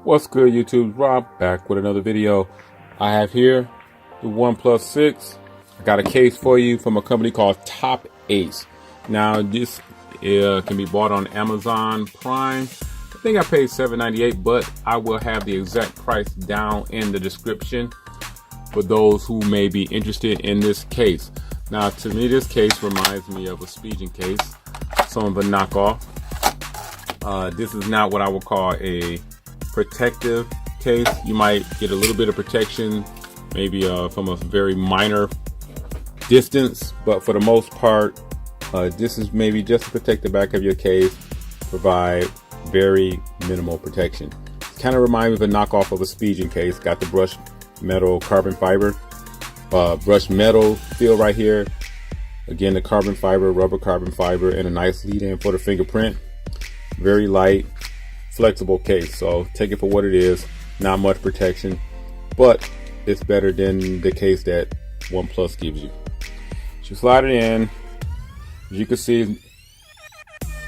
What's good, YouTube? Rob back with another video. I have here the OnePlus 6. I got a case for you from a company called Top Ace. Now this can be bought on Amazon Prime. I think I paid $7.98, but I will have the exact price down in the description for those who may be interested in this case. Now, to me, this case reminds me of a speeding case, some of a knockoff. This is not what I would call a protective case. You might get a little bit of protection, maybe from a very minor distance, but for the most part, this is maybe just to protect the back of your case, provide very minimal protection. Kind of reminds me of a knockoff of a speeding case. Got the brushed metal carbon fiber, brushed metal feel right here. Again, the carbon fiber, rubber carbon fiber, and a nice lead in for the fingerprint. Very light, flexible case, so take it for what it is. Not much protection, but it's better than the case that OnePlus gives you. So you slide it in. As you can see,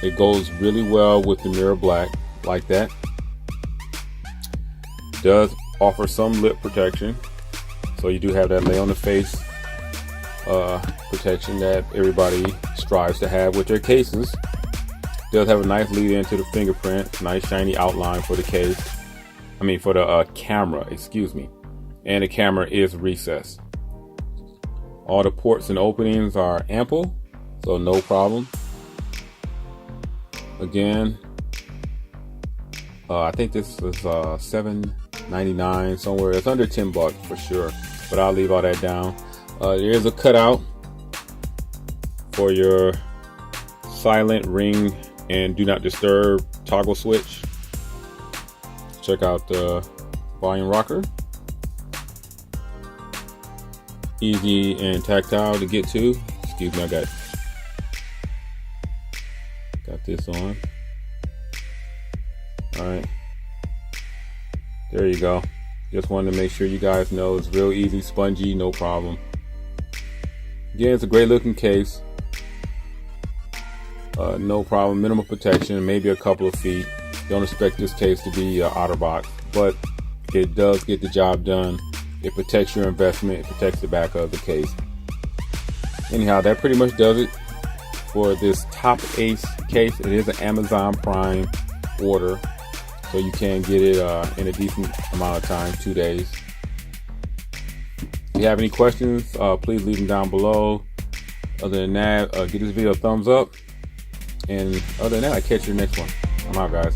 it goes really well with the mirror black, like that. Does offer some lip protection, so you do have that lay on the face protection that everybody strives to have with their cases. Does have a nice lead into the fingerprint, nice shiny outline for the case. I mean for the camera, excuse me. And the camera is recessed. All the ports and openings are ample, so no problem. Again, I think this is $7.99 somewhere. It's under 10 bucks for sure, but I'll leave all that down. There is a cutout for your silent ring and do not disturb toggle switch. Check out the volume rocker. Easy and tactile to get to. Excuse me, I got this on. Alright, there you go. Just wanted to make sure you guys know it's real easy, spongy, no problem. Again, it's a great looking case. No problem, minimal protection, maybe a couple of feet. Don't expect this case to be OtterBox, but it does get the job done. It protects your investment, it protects the back of the case. Anyhow, that pretty much does it for this Top Ace case. It is an Amazon Prime order, so you can get it in a decent amount of time, 2 days. If you have any questions, please leave them down below. Other than that, give this video a thumbs up. And other than that, I'll catch you in the next one. I'm out, guys.